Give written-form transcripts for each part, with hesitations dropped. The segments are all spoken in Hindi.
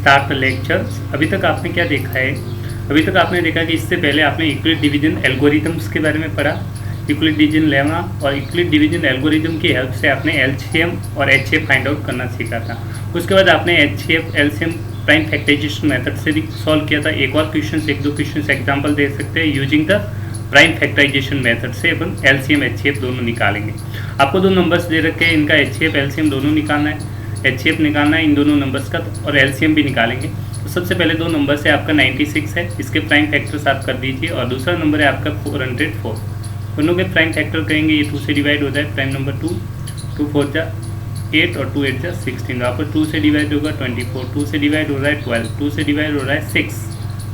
Start the lecture. अभी तक आपने क्या देखा है? अभी तक आपने देखा कि इससे पहले आपने यूक्लिड डिवीजन एल्गोरिथम्स के बारे में पढ़ा। यूक्लिड डिवीजन लेमा और यूक्लिड डिवीजन एल्गोरिथम की हेल्प से आपने एलसीएम और एचसीएफ फाइंड आउट करना सीखा था। उसके बाद आपने HCF LCM prime factorization method से भी सॉल्व किया था। एक और क्वेश्चन, एक दो क्वेश्चन एग्जाम्पल दे सकते हैं। Using the prime factorization method से अपन एलसीएम एचसीएफ दोनों निकालेंगे। आपको दो नंबर्स दे रखे हैं, इनका एचसीएफ एलसीएम दोनों निकालना है। एचसीएफ निकालना है इन दोनों नंबर्स का, और एलसीएम भी निकालेंगे। तो सबसे पहले दो नंबर से आपका 96 है, इसके प्राइम फैक्टर्स आप कर दीजिए, और दूसरा नंबर है आपका 404। दोनों के प्राइम फैक्टर करेंगे, ये 2 से डिवाइड होता है, प्राइम नंबर 2, 2 4 जा 8 और 2 8 जा 16। तो आपको 2 से डिवाइड होगा 24, 2 से डिवाइड हो रहा है 12, 2 से डिवाइड हो रहा है 6,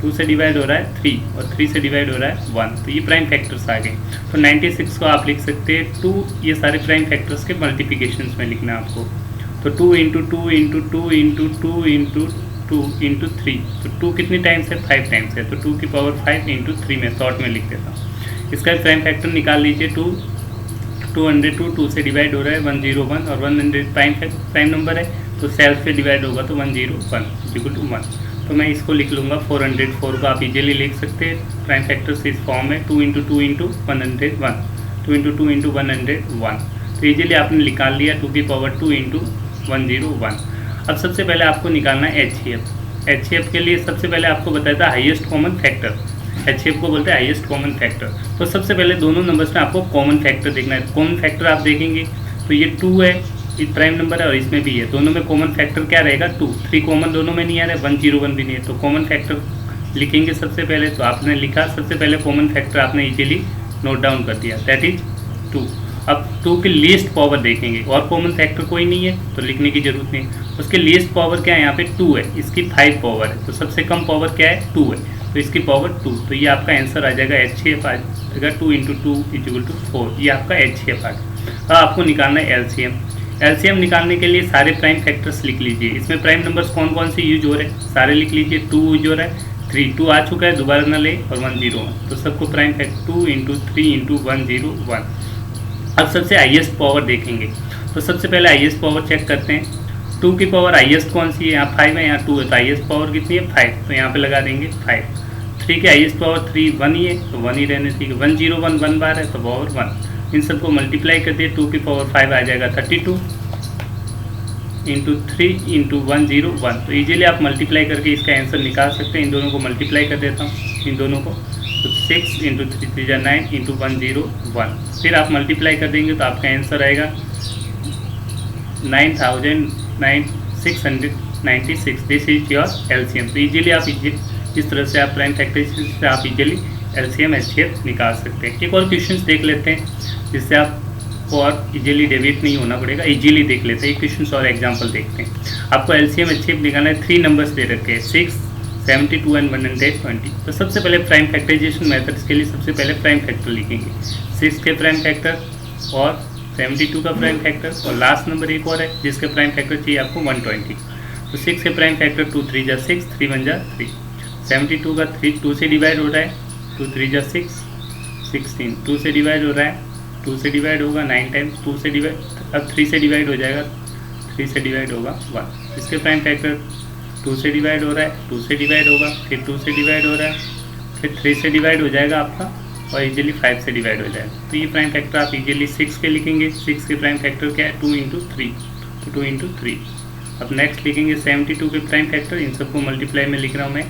2 से डिवाइड हो रहा है 3 और 3 से डिवाइड हो रहा है 1। तो ये प्राइम फैक्टर्स आ गए। तो 96 को आप लिख सकते हैं 2, ये सारे प्राइम फैक्टर्स के मल्टीप्लिकेशंस में लिखना है आपको। तो 2 × 2 × 2 × 2 × 2 × 3, तो 2 कितनी टाइम्स है? 5 टाइम्स है। तो 2 की पावर 5 × 3 में शॉर्ट में लिख देता हूँ। इसका प्राइम फैक्टर निकाल लीजिए। 202 2 से डिवाइड हो रहा है 101, और 100 प्राइम नंबर है, तो सेल्फ से डिवाइड होगा तो 101 = 1। तो मैं इसको लिख लूँगा 404 को आप इजीली लिख सकते हैं। प्राइम फैक्टर्स इस फॉर्म में 2 × 2 × 101, 2 × 2 × 101। तो इजीली आपने निकाल लिया 2 की पावर 2 × 101। अब सबसे पहले आपको निकालना है एचसीएफ। एचसीएफ के लिए सबसे पहले आपको बताया था हाईएस्ट कॉमन फैक्टर। एचसीएफ को बोलते हैं हाईएस्ट कॉमन फैक्टर। तो सबसे पहले दोनों नंबर्स में आपको कॉमन फैक्टर देखना है। कॉमन फैक्टर आप देखेंगे तो ये 2 है, ये प्राइम नंबर है, और इसमें भी है। दोनों में कॉमन फैक्टर क्या रहेगा? 2। 3 कॉमन दोनों में नहीं आ रहा है, 101 भी नहीं है। तो कॉमन फैक्टर लिखेंगे सबसे पहले। तो आपने लिखा सबसे पहले कॉमन फैक्टर, आपने इजीली नोट डाउन कर दिया, दैट इज 2। अब 2 की लीस्ट पावर देखेंगे, और कॉमन फैक्टर कोई नहीं है तो लिखने की जरूरत नहीं। उसके लीस्ट पावर क्या है? यहाँ पे 2 है, इसकी 5 पावर है। तो सबसे कम पावर क्या है? 2 है, तो इसकी पावर 2। तो ये आपका आंसर आ जाएगा एचसीएफ आ जाएगा 2 × 2 = 4। ये आपका एचसीएफ आ गया। अब आपको निकालना है एलसीएम। एलसीएम निकालने के लिए सारे प्राइम फैक्टर्स लिख लीजिए। इसमें प्राइम नंबर्स कौन कौन से यूज हो रहे हैं सारे लिख लीजिए। 2 यूज हो रहा है, 2 आ चुका है, दोबारा ना ले, और 101। तो सबको प्राइम फैक्टर 2 × 3 × 101। अब सबसे हाईएस्ट पावर देखेंगे। तो सबसे पहले हाईएस्ट पावर चेक करते हैं। 2 की पावर हाईएस्ट कौन सी है? यहाँ 5 है, यहाँ 2 है, तो हाईएस्ट पावर कितनी है? 5। तो यहाँ पे लगा देंगे 5। 3 की हाईएस्ट पावर 3 1 ही है, तो 1 ही रहने चाहिए। 101 1 बार है, तो पावर 1। इन सबको मल्टीप्लाई कर दिए, 2 की पावर 5 आ जाएगा 32 × 3 × 101। तो इजीली आप मल्टीप्लाई करके इसका आंसर निकाल सकते हैं। इन दोनों को मल्टीप्लाई कर देता हूँ, इन दोनों को। तो 6 × 3 × 3 = 9 × 101। फिर आप मल्टीप्लाई कर देंगे तो आपका आंसर आएगा 9696। This is your LCM. तो इजीली आप इस तरह से आप प्राइम फैक्टराइजेशन से आप इजीली एलसीएम एचसीएफ निकाल सकते हैं। एक और क्वेश्चन देख लेते हैं, जिससे आपको और इजीली डेविएट नहीं होना पड़ेगा। इजीली देख लेते हैं, एक क्वेश्चन और एग्जाम्पल देखते हैं। आपको एलसीएम एचसीएफ निकालना है। 3 नंबर्स दे रखे हैं, 6 72 और 120। तो सबसे पहले प्राइम फैक्टराइजेशन मेथड्स के लिए सबसे पहले प्राइम फैक्टर लिखेंगे। 6 के प्राइम फैक्टर और 72 का प्राइम फैक्टर, और लास्ट नंबर एक और है जिसका प्राइम फैक्टर चाहिए आपको 120। तो 6 के प्राइम फैक्टर 2 3 जा 6, 3 1 जा 3। 72 का 2 से डिवाइड हो रहा है, 2 3 जा 6, 16। 2 से डिवाइड हो रहा है, 2 से डिवाइड होगा 9 टाइम्स। 2 से डिवाइड, अब 3 से डिवाइड हो जाएगा, 3 से डिवाइड होगा 1। इसके प्राइम फैक्टर 2 से डिवाइड हो रहा है, 2 से डिवाइड होगा, फिर 2 से डिवाइड हो रहा है, फिर 3 से डिवाइड हो जाएगा आपका, और इजीली 5 से डिवाइड हो जाएगा। तो ये प्राइम फैक्टर आप इजीली 6 के लिखेंगे। 6 के प्राइम फैक्टर क्या है? 2 × 3, तो 2 × 3। अब नेक्स्ट लिखेंगे 72 के प्राइम फैक्टर। इन सबको मल्टीप्लाई में लिख रहा हूँ मैं।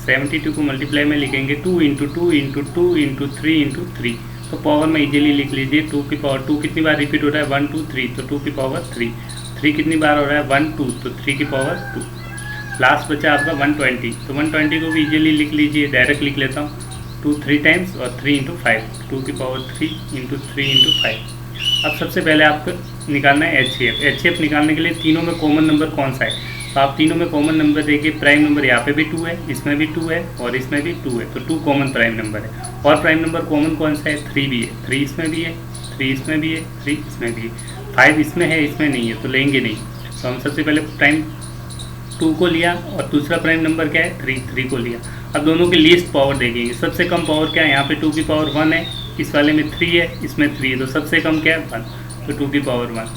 72 को मल्टीप्लाई में लिखेंगे 2 × 2 × 2 × 3 × 3। तो पावर में इजीली लिख लीजिए 2 की पावर 2 कितनी बार रिपीट हो रहा है? 1 2 3, तो 2 की पावर 3। 3 कितनी बार हो रहा है? 1 2, तो 3 की पावर 2। लास्ट बचा आपका 120। तो 120 को भी इजीली लिख लीजिए, डायरेक्ट लिख लेता हूँ। 2 3 टाइम्स और 3 × 5, 2 की पावर 3 × 3 × 5। अब सबसे पहले आपको निकालना है एचसीएफ। एचसीएफ निकालने के लिए तीनों में कॉमन नंबर कौन सा है? तो आप तीनों में कॉमन नंबर देखिए। प्राइम नंबर यहाँ पे भी 2 है, इसमें भी 2 है, और इसमें भी 2 है। तो 2 कॉमन प्राइम नंबर है। और प्राइम नंबर कॉमन कौन सा है? 3 भी है, 3 इसमें भी है, 3 इसमें भी है, 3 इसमें भी है। 5 इसमें है, इसमें नहीं है, तो लेंगे नहीं। तो हम सबसे पहले प्राइम 2 को लिया, और दूसरा प्राइम नंबर क्या है? 3 को लिया। अब दोनों की लीस्ट पावर देखेंगे। सबसे कम पावर क्या है? यहाँ पे 2 की पावर 1 है, इस वाले में 3 है, इसमें 3 है, तो सबसे कम क्या है? 1, तो 2 की पावर 1।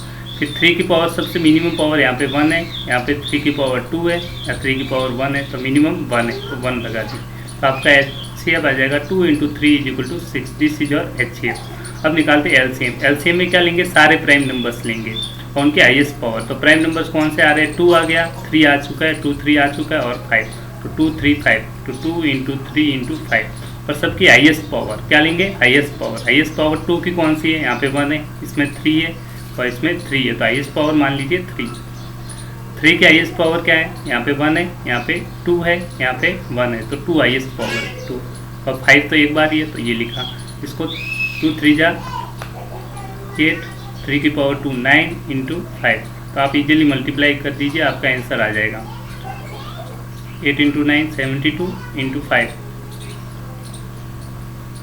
फिर 3 की पावर सबसे मिनिमम पावर यहाँ पे 1 है, यहाँ पे 3 की पावर 2 है, या 3 की पावर 1 है, तो मिनिमम 1 है, तो 1 लगा दी। तो आपका HCF आ जाएगा 2 × 3 = 6। This is your HCF। अब निकालते हैं LCM। LCM में क्या लेंगे, सारे प्राइम नंबर्स लेंगे और उनके हाईएस्ट पावर। तो प्राइम नंबर्स कौन से आ रहे हैं, 2 आ गया, 3 आ चुका है, 2 3 आ चुका है और 5, तो 2 3 5, तो 2 × 3 × 5। और सबकी हाईएस्ट पावर क्या लेंगे, हाईएस्ट पावर। हाईएस्ट पावर 2 की कौन सी है, यहाँ पे 1 है, इसमें 3 है और इसमें 3 है, तो हाईएस्ट पावर मान लीजिए 3। 3 की हाईएस्ट पावर क्या है, यहाँ पे 1 है, यहाँ पे 2 है, यहाँ पे 1 है, तो 2 हाईएस्ट पावर है 2, और 5 तो एक बार ही है, तो ये लिखा इसको। 2 3 जा 8, 3 की पावर 2 9 × 5, तो आप इजीली मल्टीप्लाई कर दीजिए, आपका आंसर आ जाएगा 8 × 9 72 × 5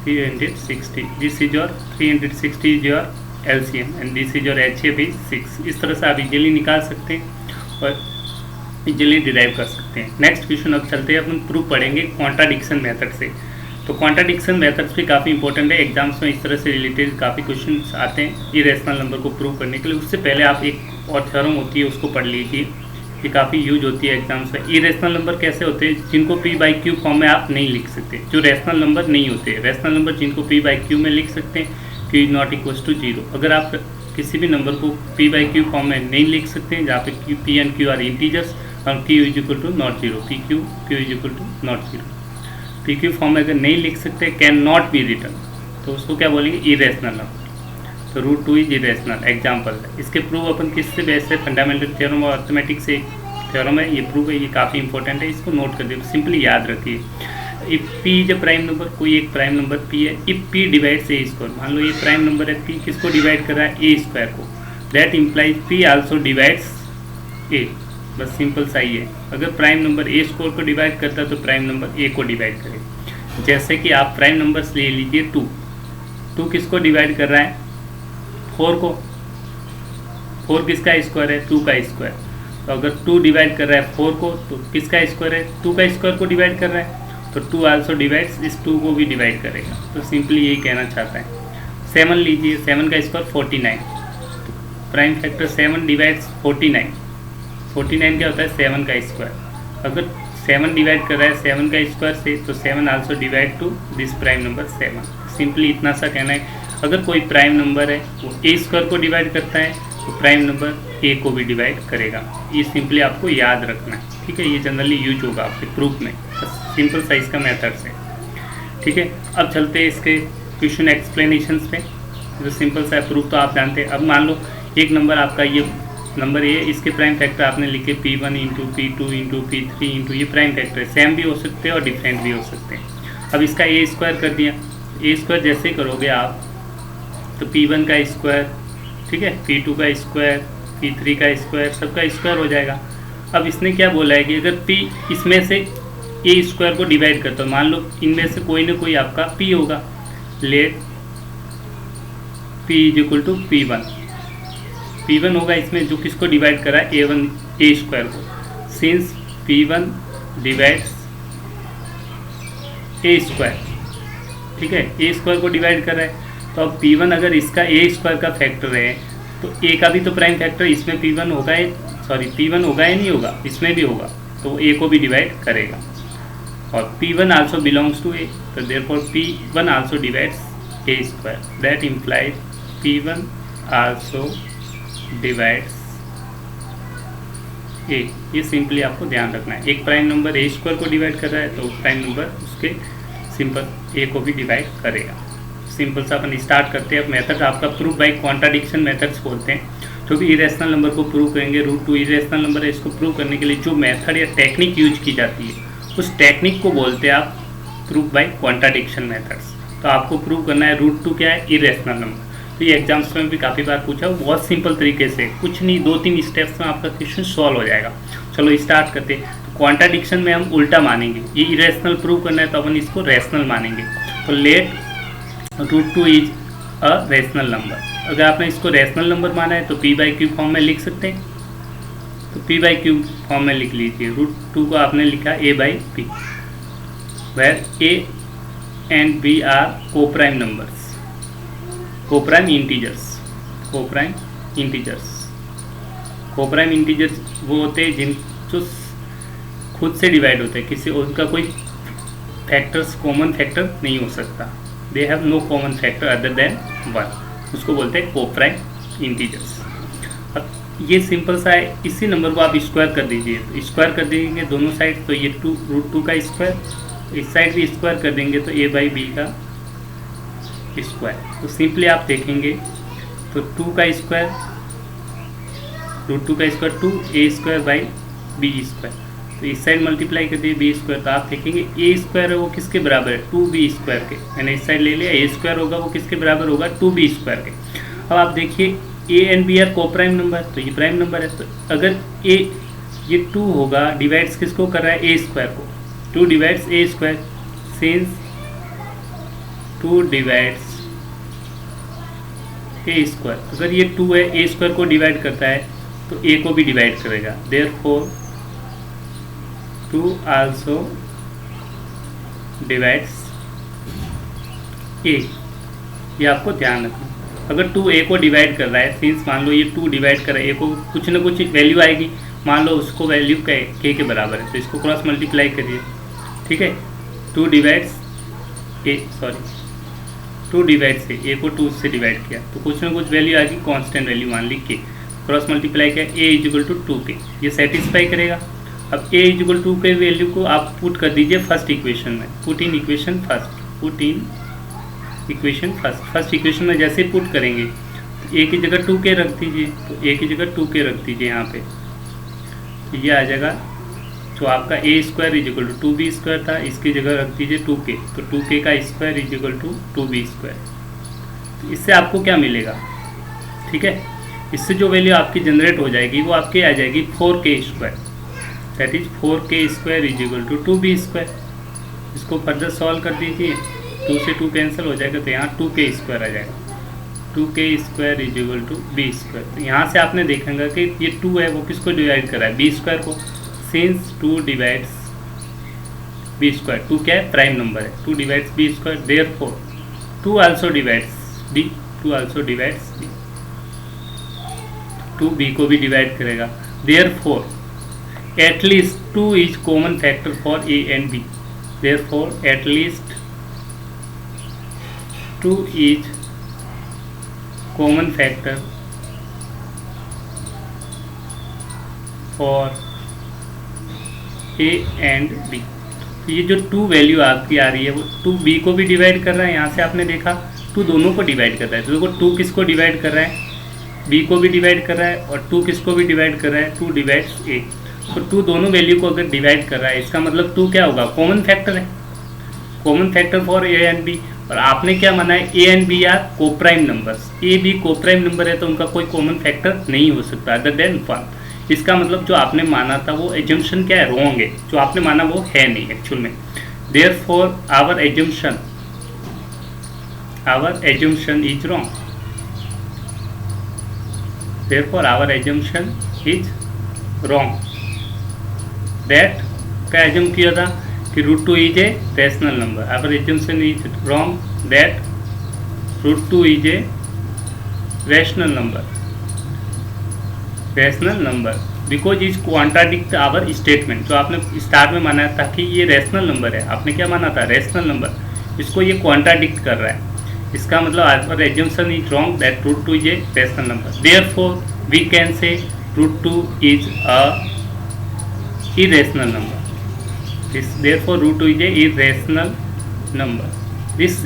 360। This is your 360 is your LCM and this is your HCF is 6। इस तरह से आप इजीली निकाल सकते हैं और इजीली डिराइव कर सकते हैं। नेक्स्ट क्वेश्चन अब चलते हैं, अपन प्रूफ पढ़ेंगे कॉन्ट्राडिक्शन मेथड से। तो कॉन्ट्राडिक्शन मेथड्स भी काफ़ी इंपॉर्टेंट है, एग्जाम्स में इस तरह से रिलेटेड काफ़ी क्वेश्चन आते हैं इरेशनल नंबर को प्रूव करने के लिए। उससे पहले आप एक और थ्योरम होती है उसको पढ़ लीजिए, ये काफ़ी यूज होती है एग्जाम्स में। इरेशनल नंबर कैसे होते हैं, जिनको P/Q फॉर्म में आप नहीं लिख सकते, जो रेशनल नंबर नहीं होते। रेशनल नंबर जिनको P/Q में लिख सकते हैं, Q ≠ 0। अगर आप किसी भी नंबर को P/Q फॉर्म में नहीं लिख सकते हैं, जहाँ पे P and Q are integers और Q = not 0, PQ Q = not 0। PQ form में अगर नहीं लिख सकते, कैन नॉट बी रिटर्न, तो उसको क्या बोलेंगे, इरेशनल नंबर। तो √2 इज इरेशनल एग्जाम्पल है। इसके प्रूव अपन किससे बेस है, फंडामेंटल थ्योरम और अर्थमेटिक से थ्योरम है, ये प्रूव है, ये काफ़ी इंपॉर्टेंट है, इसको नोट कर दिए, सिंपली याद रखिए। If P is a prime number, कोई एक प्राइम नंबर P है, इफ P डिवाइड्स A², मान लो ये प्राइम नंबर है, P किसको डिवाइड कर रहा है, A² को, that implies P also divides A। बस सिंपल सा ही है, अगर प्राइम नंबर A² को डिवाइड करता है तो प्राइम नंबर A को डिवाइड करे। जैसे कि आप प्राइम नंबर्स ले लीजिए 2 किसको डिवाइड कर रहा है, 4 को। 4 किसका स्क्वायर है, 2 का स्क्वायर। तो अगर 2 डिवाइड कर रहा है 4 को, तो किसका स्क्वायर है, 2 का स्क्वायर को डिवाइड कर रहा है, तो 2 आल्सो डिवाइड्स इस 2 को भी डिवाइड करेगा। तो सिंपली यही कहना चाहता है। 7 लीजिए, 7 का स्क्वायर 49, तो प्राइम फैक्टर 7 डिवाइड्स 49। 49 क्या होता है, 7 का स्क्वायर। अगर 7 डिवाइड कर रहा है 7 का स्क्वायर से, तो 7 also divide two this prime number 7। Simply इतना सा कहना है, अगर कोई प्राइम नंबर है वो A² को डिवाइड करता है, तो प्राइम नंबर A को भी डिवाइड करेगा। ये सिंपली आपको याद रखना है, ठीक है, ये जनरली यूज होगा आपके प्रूफ में, सिंपल साइज का मेथड से, ठीक है। अब चलते हैं इसके क्वेश्चन एक्सप्लेनेशंस पे, जो सिंपल सा प्रूफ तो आप जानते हैं। अब मान लो एक नंबर आपका ये नंबर ये, इसके प्राइम फैक्टर आपने लिखे P1 × P2 × P3 × ये प्राइम फैक्टर है, सेम भी हो सकते हैं और डिफरेंट भी हो सकते हैं। अब इसका A² कर दिया, A² जैसे करोगे आप, तो P1 का स्क्वायर, ठीक है, P2 का स्क्वायर, P3 का स्क्वायर, सबका स्क्वायर हो जाएगा। अब इसने क्या बोला है कि अगर P इसमें से A² को डिवाइड करता हो, मान लो इनमें से कोई ना कोई आपका P होगा, लेट P = P1। P1 होगा इसमें जो किसको डिवाइड करा है, A² को। सिंस P1 डिवाइड्स A², ठीक है, A² को डिवाइड कर रहा है, तो अब P1 अगर इसका A² का फैक्टर है, तो A का भी तो प्राइम फैक्टर इसमें P1 होगा, P1 होगा या नहीं होगा, इसमें भी होगा, तो वो A को भी डिवाइड करेगा। और P1 also belongs to A, तो therefore P1 also divides A², that implies P1 also divides A। ये सिंपली आपको ध्यान रखना है, एक प्राइम नंबर A² को डिवाइड कर रहा है, तो प्राइम नंबर उसके सिंपल A को भी डिवाइड करेगा। सिंपल सा अपन स्टार्ट करते हैं। अब मेथड आपका प्रूफ बाय कॉन्ट्राडिक्शन मेथड्स बोलते हैं, जो भी इरेशनल नंबर को प्रूव करेंगे। √2 इरेशनल नंबर है, इसको प्रूव करने के लिए जो मेथड या टेक्निक यूज की जाती है, उस टेक्निक को बोलते हैं आप प्रूफ बाय कॉन्ट्राडिक्शन मेथड्स। तो आपको प्रूव करना है √2 क्या है, इरेशनल नंबर। तो ये एग्जाम्स में भी काफ़ी बार पूछा, वो बहुत सिंपल तरीके से, कुछ नहीं 2-3 स्टेप्स में आपका क्वेश्चन सॉल्व हो जाएगा। चलो स्टार्ट करते हैं। तो कॉन्ट्राडिक्शन में हम उल्टा मानेंगे, ये इरेशनल प्रूव करना है तो अपन इसको रेशनल मानेंगे। तो let √2 is a rational number. अगर आपने इसको रेशनल नंबर माना है तो P/Q फॉर्म में लिख सकते हैं, तो P/Q फॉर्म में लिख लीजिए। √2 को आपने लिखा A/P, where A and B are coprime numbers, coprime integers, coprime integers, coprime integers वो होते हैं जिन जो खुद से डिवाइड होते हैं, किसी उनका कोई फैक्टर्स कॉमन फैक्टर नहीं हो सकता, they have no common factor other than 1, उसको बोलते हैं कोप्राइम इंटीजर्स। अब ये सिंपल सा है, इसी नंबर को आप स्क्वायर कर दीजिए, तो स्क्वायर कर देंगे दोनों साइड, तो ये √2 का स्क्वायर, इस साइड भी स्क्वायर कर देंगे तो a/b का स्क्वायर। तो सिंपली आप देखेंगे तो 2 का स्क्वायर, √2 का स्क्वायर 2a²/b², तो इस साइड मल्टीप्लाई कर दिए b², तो आप देखेंगे a² है वो किसके बराबर है 2b² के, मैंने इस साइड ले लिया, a² होगा वो किसके बराबर होगा 2b² के। अब आप देखिए a and b are coprime number, तो ये प्राइम नंबर है, तो अगर a ये 2 होगा, डिवाइड्स किसको कर रहा है a² को, 2 divides a², since 2 divides a², अगर ये 2 है a² को डिवाइड करता है तो a को भी डिवाइड करेगा, देयरफॉर 2 आल्सो डिवाइड्स a, ये आपको ध्यान रखना। अगर 2 a को डिवाइड कर रहा है, सिंस मान लो ये 2 डिवाइड कर रहा है, a को कुछ ना कुछ वैल्यू आएगी, मान लो उसको वैल्यू k के बराबर है, तो इसको क्रॉस मल्टीप्लाई करिए, ठीक है, 2 डिवाइड्स a को 2 से डिवाइड किया तो कुछ ना कुछ वैल्यू आएगी, कांस्टेंट वैल्यू मान ली k, क्रॉस मल्टीप्लाई किया a = 2k, ये सेटिस्फाई करेगा। अब a = 2 के वैल्यू को आप पुट कर दीजिए फर्स्ट इक्वेशन में, put in equation first equation में जैसे पुट करेंगे तो a की जगह 2k रख दीजिए, तो a की जगह 2k रख दीजिए यहाँ पे, तो ये आ जाएगा जो आपका a² = 2b² था, इसकी जगह रख दीजिए 2k, तो 2k का स्क्वायर = 2b²। तो इससे आपको क्या मिलेगा, ठीक है, इससे जो वैल्यू आपकी जनरेट हो जाएगी वो आपकी आ जाएगी 4k², that is 4k² = 2b²। इसको फर्दर सॉल्व कर दीजिए, 2 से 2 कैंसिल हो जाएगा, तो यहाँ 2k² आ जाएगा, 2k² = b²। तो यहाँ से आपने देखेंगे कि ये 2 है वो किसको डिवाइड कर रहा है b² को, सिंस 2 डिवाइड्स b², 2 क्या है प्राइम नंबर है, 2 divides b², therefore 2 also divides b, 2 also divides b, 2 b को भी डिवाइड करेगा, therefore at least 2 is common factor for a and b, therefore at least 2 is common factor for a and b। तो ये जो 2 वैल्यू आपकी आ रही है वो 2b को भी डिवाइड कर रहा है, यहाँ से आपने देखा 2 दोनों को डिवाइड कर रहा है, तो देखो 2 किसको डिवाइड कर रहा है b को भी डिवाइड कर रहा है, और 2 किसको भी डिवाइड कर रहा है 2 डिवाइड्स a, तो 2 दोनों वैल्यू को अगर डिवाइड कर रहा है इसका मतलब 2 क्या होगा कॉमन फैक्टर है, common factor for a and b। और आपने क्या माना है a and b are coprime numbers, a b coprime number है तो उनका कोई कॉमन फैक्टर नहीं हो सकता अदर देन 1। इसका मतलब जो आपने माना था वो एजम्पशन क्या है, रॉन्ग है, जो आपने माना वो है नहीं एक्चुअल में। Therefore our assumption is wrong, therefore our assumption is wrong. That क्या एजम किया था कि √2 is a rational number, our assumption is wrong that √2 is a rational number because is contradict our statement. जो आपने स्टार्ट में माना था कि ये रैशनल नंबर है, आपने क्या माना था रैशनल नंबर, इसको ये क्वांट्राडिक्ट कर रहा है, इसका मतलब our assumption is wrong that √2 is a rational number. Therefore we can say √2 is a irrational number, therefore √2 is a irrational number। this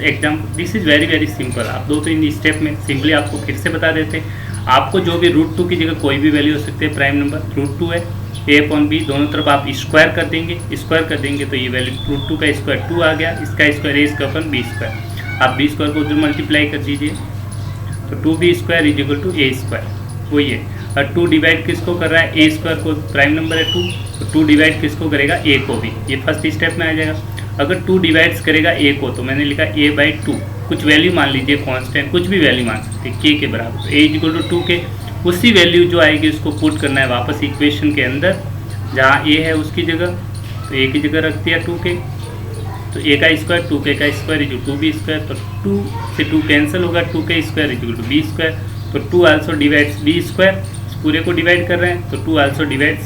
is very simple। आप 2-3 स्टेप में सिंपली आपको फिर से बता देते हैं, आपको जो भी √2 की जगह कोई भी वैल्यू हो सकती है, प्राइम नंबर √2 है, a/b दोनों तरफ आप स्क्वायर कर देंगे तो ये वैल्यू √2 का स्क्वायर 2 आ गया, इसका स्क्वायर a²/b², आप b² को उधर मल्टीप्लाई कर दीजिए तो 2b² = a², वही है। और 2 डिवाइड किसको कर रहा है a² को, प्राइम नंबर है 2, तो 2 डिवाइड किसको करेगा a को भी, ये फर्स्ट स्टेप में आ जाएगा। अगर 2 डिवाइड्स करेगा a को तो मैंने लिखा a/2, कुछ वैल्यू मान लीजिए कांस्टेंट, कुछ भी वैल्यू मान सकते हैं k के बराबर, तो a = 2k, उसी वैल्यू जो आएगी उसको पुट करना है वापस इक्वेशन के अंदर, जहाँ a है उसकी जगह, तो a की जगह रख दिया 2k, तो a का स्क्वायर 2k का स्क्वायर = 2b², तो 2 से 2 कैंसिल होगा, 2k² = b², तो 2 आल्सो डिवाइड्स b², पूरे को डिवाइड कर रहे हैं तो 2 also divides,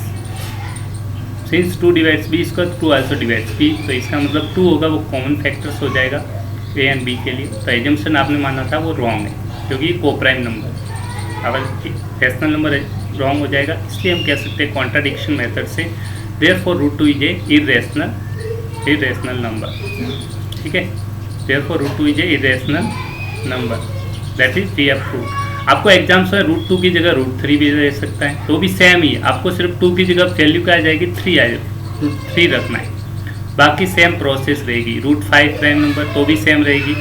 since 2 divides b square 2 also divides b, तो इसका मतलब 2 होगा वो कॉमन फैक्टर्स हो जाएगा ए एंड बी के लिए। तो एजम्पशन आपने माना था वो रॉन्ग है, क्योंकि को प्राइम नंबर अगर रैशनल नंबर रॉन्ग हो जाएगा, इसलिए हम कह सकते हैं कॉन्ट्राडिक्शन मेथड से therefore √2 is a irrational number. ठीक है, therefore √2 is a irrational number, that is we have proved. आपको एग्जाम्स में √2 की जगह √3 भी दे सकता है, तो भी सेम ही है, आपको सिर्फ 2 की जगह वैल्यू क्या आ जाएगी 3 आ जाएगी, √3 रखना है, बाकी सेम प्रोसेस रहेगी। √5 प्राइम नंबर तो भी सेम रहेगी,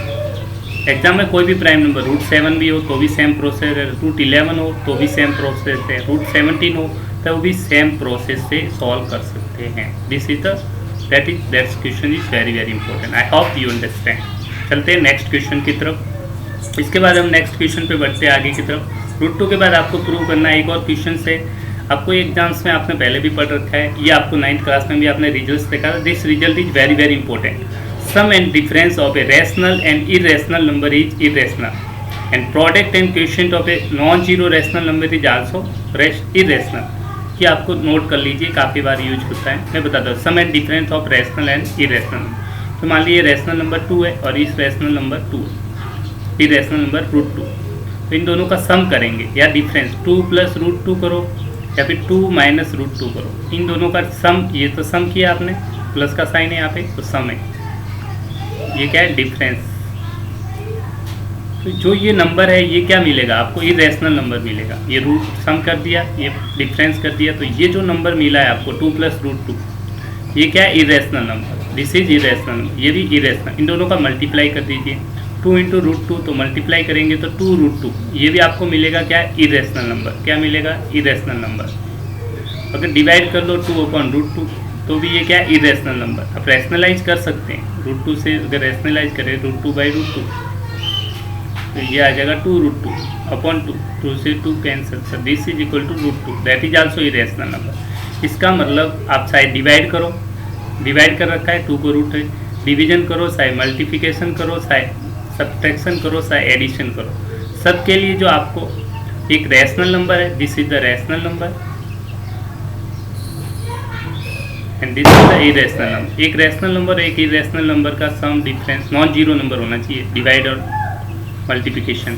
एग्जाम में कोई भी प्राइम नंबर √7 भी हो तो भी सेम प्रोसेस है, √11 हो तो भी सेम प्रोसेस है, √17 हो तो भी सेम प्रोसेस से सॉल्व कर सकते हैं। This is the that question is very important, I hope you understand. चलते हैं नेक्स्ट क्वेश्चन की तरफ। इसके बाद हम नेक्स्ट क्वेश्चन पे बढ़ते हैं आगे की तरफ। √2 के बाद आपको प्रूव करना है एक और क्वेश्चन से, आपको एग्जाम्स में आपने पहले भी पढ़ रखा है, ये आपको 9th क्लास में भी आपने रिजल्ट्स देखा था। This result is very important. Sum and difference of a rational and irrational number is irrational and product and quotient of a non zero rational number is also irrational. ये आपको नोट कर लीजिए, काफ़ी बार यूज होता है। मैं बताता हूँ sum and difference of rational and irrational. तो मान लीजिए रैशनल नंबर 2 है और इस रैशनल नंबर 2 है, इरेशनल नंबर √2, तो इन दोनों का सम करेंगे या डिफरेंस 2 + √2 करो या फिर 2 - √2 करो, इन दोनों का सम, ये तो सम किया आपने, प्लस का साइन है यहाँ पे तो सम है, ये क्या है डिफरेंस। तो जो ये नंबर है ये क्या मिलेगा आपको, इरेशनल नंबर मिलेगा। ये रूट सम कर दिया, ये डिफरेंस कर दिया, तो ये जो नंबर मिला है आपको 2 + √2, ये क्या है irrational number, this is irrational number, ये भी इरेशनल। इन दोनों का मल्टीप्लाई कर दीजिए, 2 × √2 तो मल्टीप्लाई करेंगे तो 2 √2, ये भी आपको मिलेगा क्या है इरेशनल नंबर, क्या मिलेगा इरेशनल नंबर। अगर डिवाइड कर लो 2/√2 तो भी ये क्या है इरेशनल नंबर। आप रैशनलाइज कर सकते हैं, √2 से अगर रैशनलाइज करें √2/√2 तो ये आ जाएगा 2 √2/2, 2 से 2 cancel, sir this is equal to √2, that is also irrational number. इसका मतलब आप चाहे डिवाइड करो, डिवाइड कर रखा है 2 को √3, डिवीजन करो, चाहे मल्टीप्लिकेशन करो, चाहे सब्ट्रैक्शन करो, चाहे एडिशन करो, सब के लिए जो आपको एक रैशनल नंबर है, this is the rational number and this is the irrational number. एक रैशनल नंबर एक इरेशनल नंबर का sum difference non zero number होना चाहिए, डिवाइड और मल्टीप्लिकेशन,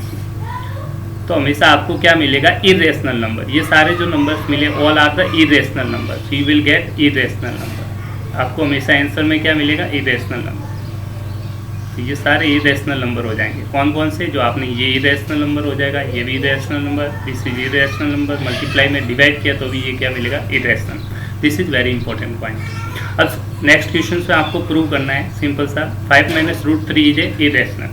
तो हमेशा आपको क्या मिलेगा इरेशनल नंबर। ये सारे जो नंबर्स मिले all are the irrational number, you will get irrational number. आपको हमेशा आंसर में क्या मिलेगा इरेशनल नंबर, तो ये सारे इरेशनल नंबर हो जाएंगे। कौन कौन से, जो आपने ये इरेशनल नंबर हो जाएगा, ये भी irrational number, this is irrational number, multiply में डिवाइड किया तो भी ये क्या मिलेगा irrational. This is very important point. अब नेक्स्ट क्वेश्चन से आपको प्रूव करना है सिंपल सा 5 - √3 इज ए इरेशनल।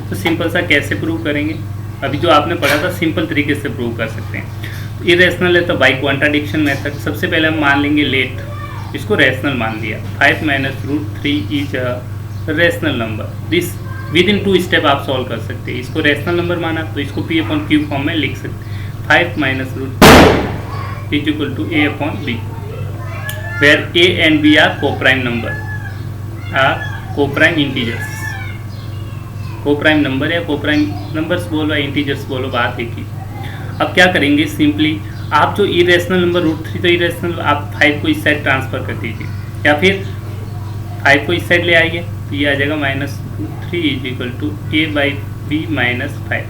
तो सिंपल सा कैसे प्रूव करेंगे, अभी जो आपने पढ़ा था सिंपल तरीके से प्रूव कर सकते हैं। इरेशनल है तो बाई कॉन्ट्राडिक्शन मेथड, सबसे पहले हम मान लेंगे लेट, इसको रैशनल मान लिया, 5 - √3 is a rational number. This with in 2 step आप सॉल्व कर सकते हैं। इसको रैशनल नंबर माना तो इसको P/Q फॉर्म में लिख सकते हैं, 5 - √3 is equal to A/B, where A and B are co-prime number, are co-prime integers। co-prime number या co-prime नंबर्स बोलो या इंटीजर्स बोलो, बात एक ही। अब क्या करेंगे, सिंपली आप जो इरेशनल नंबर √3 तो इरेशनल, आप 5 को इस साइड ट्रांसफ़र कर दीजिए या फिर 5 को इस साइड ले आइए, तो ये आ जाएगा -√3 इज इक्वल टू A/B - 5।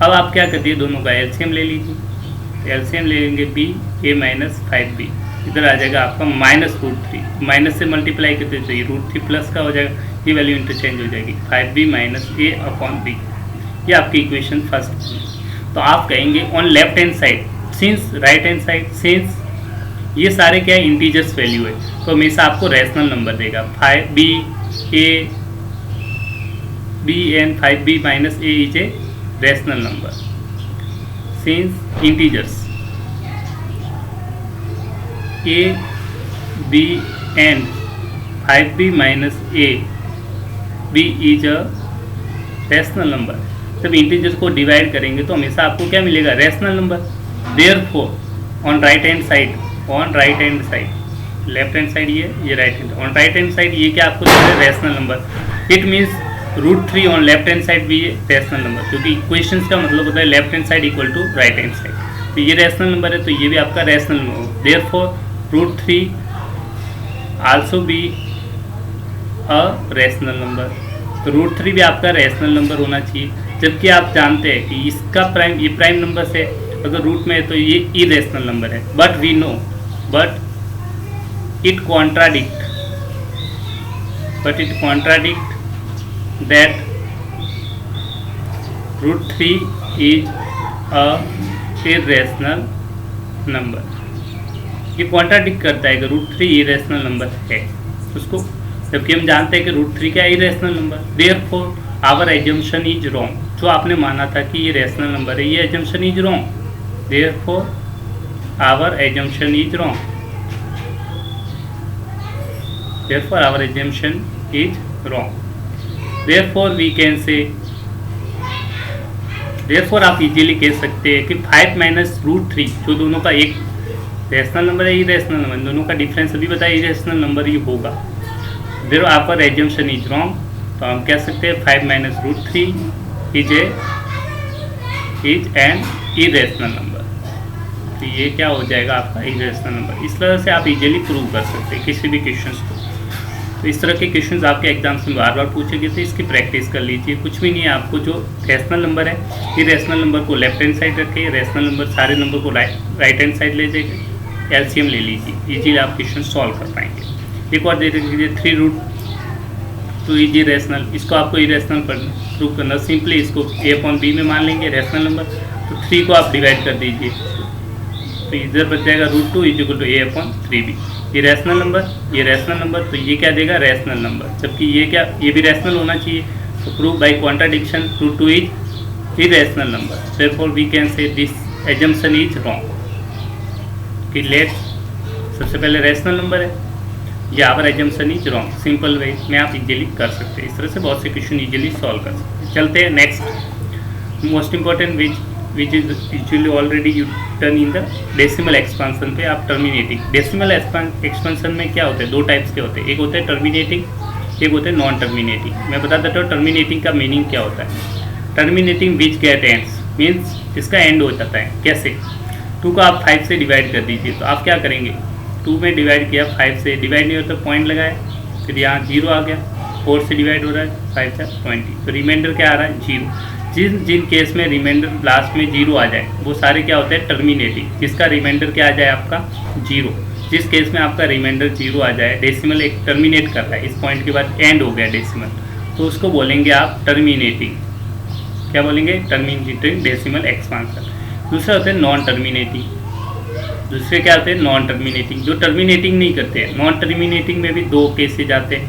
अब आप क्या कर दिए, दोनों का एलसीएम ले लीजिए, एलसीएम ले लेंगे B A - 5B, इधर आ जाएगा आपका -√3, माइनस से मल्टीप्लाई करते तो ये √3 प्लस का हो जाएगा, ये वैल्यू इंटरचेंज हो जाएगी 5B - A/B। ये आपकी इक्वेशन फर्स्ट। तो आप कहेंगे on left hand side, since right hand side, since ये सारे क्या है इंटीजर्स वैल्यू है, तो हमेशा आपको रैशनल नंबर देगा। 5B and 5B - A is a rational number since integers A, B and 5B - A B is a rational number. जब इंटीजर्स को डिवाइड करेंगे तो हमेशा आपको क्या मिलेगा rational number. Therefore on right hand side, left hand side ये right hand, on right hand side ये क्या आपको rational number. It means √3 on left hand side भी रैशनल नंबर, क्योंकि इक्वेशंस का मतलब होता है left hand side equal to right hand side. तो ये रैशनल नंबर है, तो ये भी आपका रैशनल नंबर हो। Therefore √3 also be a rational number. तो √3 भी आपका रैशनल नंबर होना चाहिए, जबकि आप जानते हैं कि इसका प्राइम, ये प्राइम नंबर से अगर रूट में है तो ये इरेशनल नंबर है। But we know, but it contradict that √3 is a irrational number. ये कॉन्ट्राडिक्ट करता है कि √3 इरेशनल नंबर है उसको, जबकि हम जानते हैं कि √3 क्या irrational number. Therefore our assumption is wrong. जो आपने माना था कि ये रैशनल नंबर है, ये assumption is wrong. Therefore our assumption is wrong. Therefore our assumption is wrong. Therefore we can say, therefore आप इजीली कह सकते हैं कि 5 माइनस √3 जो दोनों का एक रैशनल नंबर है, इरेशनल नंबर, दोनों का डिफरेंस अभी बताया, इरेशनल नंबर ही होगा। Therefore our assumption is wrong. तो हम कह सकते हैं 5 minus √3 is an irrational number. तो ये क्या हो जाएगा आपका इरेशनल नंबर। इस तरह से आप इजीली प्रूव कर सकते हैं किसी भी क्वेश्चंस को। तो इस तरह के क्वेश्चंस आपके एग्जाम्स में बार बार पूछे गए थे, इसकी प्रैक्टिस कर लीजिए। कुछ भी नहीं है, आपको जो रैशनल नंबर है, इरेशनल नंबर को लेफ्ट हैंड साइड रखिए, रैशनल नंबर सारे नंबर को राइट हैंड साइड ले जाइए, एलसीएम ले लीजिए, इजीली आप क्वेश्चन सॉल्व कर पाएंगे। एक और दे दीजिए 3√2 इज इरेशनल। इसको आपको इरेशनल प्रूव करना, सिंपली इसको a/b में मान लेंगे रैशनल नंबर। तो 3 को आप डिवाइड कर दीजिए, तो इधर बच जाएगा √2 = a/3b। ये रैशनल नंबर, ये रैशनल नंबर, तो ये क्या देगा रैशनल नंबर, जबकि ये क्या, ये भी रैशनल होना चाहिए। तो prove by contradiction √2 is irrational number. Therefore we can say this assumption is wrong. कि लेट सबसे पहले रैशनल नंबर है, या our assumption is wrong. Simple way में आप इजीली कर सकते हैं। इस तरह से बहुत से क्वेश्चन इजीली सॉल्व कर सकते हैं। चलते हैं next, most important which is usually already you done in the decimal expansion पे आप टर्मिनेटिंग। डेसिमल एक्सपांसन में क्या होता है, 2 टाइप्स के होते हैं, एक होता है टर्मिनेटिंग, एक होता है नॉन टर्मिनेटिंग। मैं बता देता हूँ टर्मिनेटिंग का मीनिंग क्या होता है। Terminating which get ends, means इसका एंड हो जाता है। कैसे, 2 को आप 5 से डिवाइड कर दीजिए, तो आप क्या करेंगे, 2 में डिवाइड किया, 5 से डिवाइड नहीं होता, पॉइंट लगाया, फिर यहाँ 0 आ गया, 4 से डिवाइड हो रहा है, 5 × 20, तो रिमाइंडर क्या आ रहा है 0। जिन केस में रिमाइंडर लास्ट में 0 आ जाए वो सारे क्या होते हैं टर्मिनेटिंग, जिसका रिमाइंडर क्या आ जाए आपका 0। जिस केस में आपका रिमाइंडर 0 आ जाए, डेसिमल एक टर्मिनेट कर रहा है, इस पॉइंट के बाद एंड हो गया डेसिमल, तो उसको बोलेंगे आप टर्मिनेटिंग। क्या बोलेंगे, टर्मिनेटिंग डेसिमल एक्सपांसन। दूसरा होता है नॉन टर्मिनेटिंग। दूसरे क्या होते हैं नॉन टर्मिनेटिंग, जो टर्मिनेटिंग नहीं करते हैं। नॉन टर्मिनेटिंग में भी 2 केसेज आते हैं,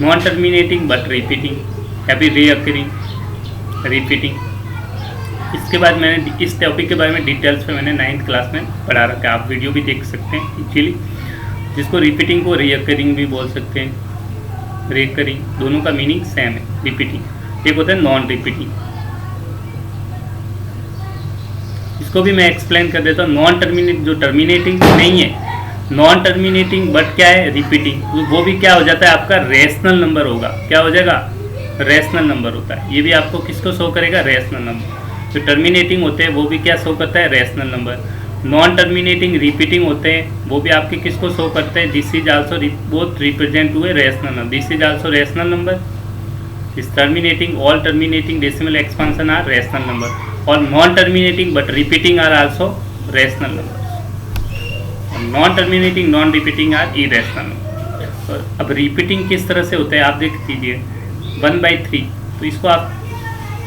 नॉन टर्मिनेटिंग बट रिपीटिंग, या फिर रीअकरिंग, रिपीटिंग। इसके बाद मैंने इस टॉपिक के बारे में डिटेल्स में मैंने 9th क्लास में पढ़ा रखा है, आप वीडियो भी देख सकते हैं इजीली। जिसको रिपीटिंग को रीअकरिंग भी बोल सकते हैं, रीअकरिंग, दोनों का मीनिंग सेम है, रिपीटिंग। एक होता है नॉन रिपीटिंग, इसको भी मैं एक्सप्लेन कर देता हूँ। नॉन टर्मिनेट, जो टर्मिनेटिंग नहीं है, नॉन टर्मिनेटिंग बट क्या है रिपीटिंग, वो भी क्या हो जाता है आपका रैशनल नंबर होगा। क्या हो जाएगा, रैशनल नंबर होता है। ये भी आपको किसको शो करेगा, रैशनल नंबर। जो टर्मिनेटिंग होते हैं वो भी क्या शो करता है, rational number. Non terminating repeating होते हैं वो भी आपके किसको शो करते हैं, this is also both represent हुए rational number, this is also rational number. इस terminating, all terminating decimal expansion are rational number, और non terminating but repeating are also rational number. Non terminating, non repeating are irrational number. अब रिपीटिंग किस तरह से होता है आप देख लीजिए, 1/3, तो इसको आप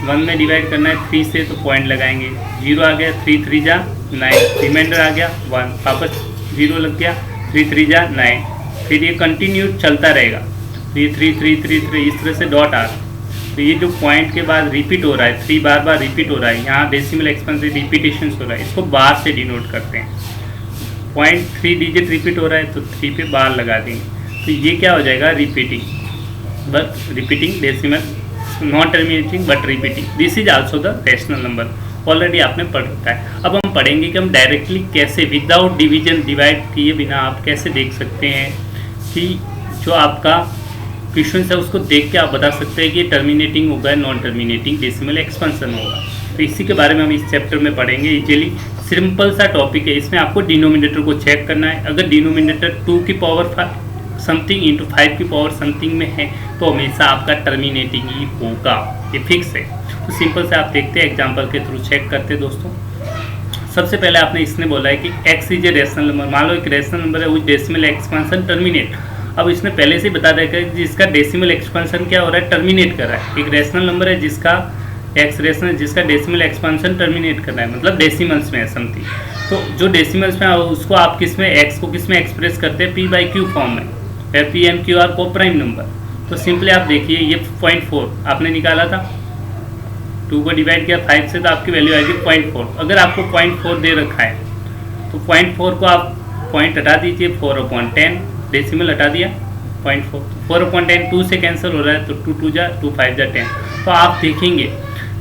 1 में डिवाइड करना है 3 से, तो पॉइंट लगाएंगे, 0 आ गया, 3 3 जा 9, रिमाइंडर आ गया 1, वापस 0 लग गया, 3 3 जा 9, फिर ये कंटिन्यू चलता रहेगा। तो ये 3 3 3 3 इस तरह से डॉट आ रहा है। तो ये जो पॉइंट के बाद रिपीट हो रहा है, 3 बार बार रिपीट हो रहा है, यहाँ डेसिमल एक्सपेंशन रिपीटेशन हो रहा है, इसको बार से डिनोट करते हैं। पॉइंट 3 डिजिट रिपीट हो रहा है तो 3 पे बार लगा देंगे, तो ये क्या हो जाएगा repeating, but repeating decimal, non terminating but repeating, this is also the rational number. Already आपने पढ़ रखा है। अब हम पढ़ेंगे कि हम डायरेक्टली कैसे विदाउट डिवीजन, डिवाइड किए बिना आप कैसे देख सकते हैं कि जो आपका क्वेश्चन है उसको देख के आप बता सकते हैं कि ये टर्मिनेटिंग होगा, नॉन टर्मिनेटिंग डेसिमल एक्सपेंशन होगा। तो इसी के बारे में हम इस चैप्टर में पढ़ेंगे इजीली। सिंपल सा टॉपिक है, इसमें आपको डिनोमिनेटर को चेक करना है। अगर डिनोमिनेटर 2 की पावर समथिंग इंटू 5 की पावर समथिंग में है तो हमेशा आपका टर्मिनेटिंग ही होगा, ये फिक्स है। तो सिंपल से आप देखते हैं, एग्जाम्पल के थ्रू चेक करते हैं दोस्तों। सबसे पहले आपने इसने बोला है कि x is a rational number, मान लो एक रेशनल नंबर है, उस डेसिमल एक्सपेंशन टर्मिनेट। अब इसने पहले से बता दिया कि जिसका डेसिमल एक्सपेंशन क्या हो रहा है, टर्मिनेट कर रहा है। एक रेशनल नंबर है जिसका एक्स रेशनल, जिसका डेसिमल एक्सपेंशन टर्मिनेट कर रहा है, मतलब डेसिमल्स में है समथिंग। तो जो डेसिमल्स में उसको आप किस में, एक्स को किस में एक्सप्रेस करते हैं, p/q फॉर्म में, P/q को प्राइम नंबर। तो सिंपली आप देखिए ये 0.4 आपने निकाला था, 2 को डिवाइड किया 5 से तो आपकी वैल्यू आएगी 0.4। अगर आपको 0.4 दे रखा है तो 0.4 को आप पॉइंट हटा दीजिए, 4/10 डेसिमल हटा दिया 0.4, 4/10 2 से कैंसिल हो रहा है तो 2 2 जा 2 5 जा 10। तो आप देखेंगे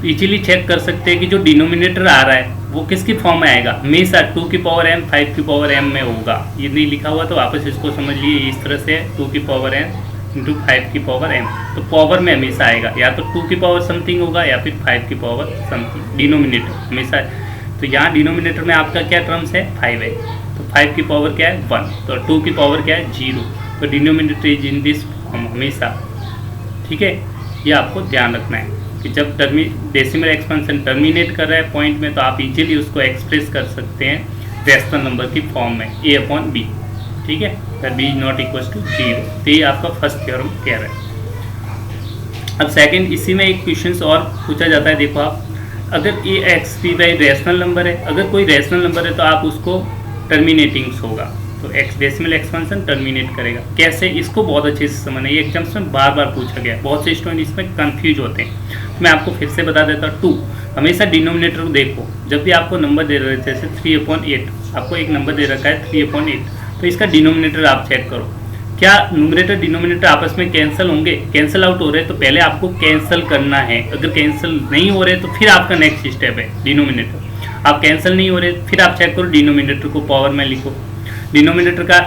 इजीली चेक कर सकते हैं कि जो डिनोमिनेटर आ रहा है वो किसकी फॉर्म में आएगा, हमेशा 2 की पावर m 5 की पावर m में होगा। ये नहीं लिखा हुआ तो वापस इसको समझ लिए, इस तरह से 2 की पावर m इंटू 5 की पावर m, तो पावर में हमेशा आएगा, या तो 2 की पावर समथिंग होगा या फिर 5 की पावर समथिंग, डिनोमिनेटर हमेशा। तो यहाँ डिनोमिनेटर में आपका क्या टर्म्स है, 5 है, तो 5 की पावर क्या है 1, तो 2 की पावर क्या है 0, तो denominator is in this form हमेशा। ठीक है, ये आपको ध्यान रखना है कि जब डेसिमल एक्सपेंशन टर्मिनेट कर रहा है पॉइंट में तो आप इजीली उसको एक्सप्रेस कर सकते हैं रेशनल नंबर की फॉर्म में, a/b। ठीक है, b is not equal to 0। तो ये आपका फर्स्ट थ्योरम कह रहा है। अब सेकंड, इसी में एक क्वेश्चन और पूछा जाता है, देखो आप, अगर ये x P by rational number है, अगर कोई रेशनल नंबर है तो आप उसको टर्मिनेटिंग्स होगा, तो एक्स डेसिमल एक्सपेंशन टर्मिनेट करेगा। कैसे, इसको बहुत अच्छे से समझना, ये एग्जाम्स में बार बार पूछा गया है, बहुत से स्टूडेंट इसमें कंफ्यूज होते हैं। मैं आपको फिर से बता देता हूँ, 2 हमेशा डिनोमिनेटर को देखो, जब भी आपको नंबर दे रहे थे जैसे 3/8, आपको एक नंबर दे रखा है 3/8, तो इसका डिनोमिनेटर आप चेक करो, क्या न्यूमरेटर डिनोमिनेटर आपस में कैंसिल होंगे, कैंसिल आउट हो रहे हैं तो पहले आपको कैंसिल करना है। अगर कैंसिल नहीं हो रहे तो फिर आपका नेक्स्ट स्टेप है डिनोमिनेटर। आप कैंसिल नहीं हो रहे फिर आप चेक करो डिनोमिनेटर को पावर में लिखो, डिनोमिनेटर का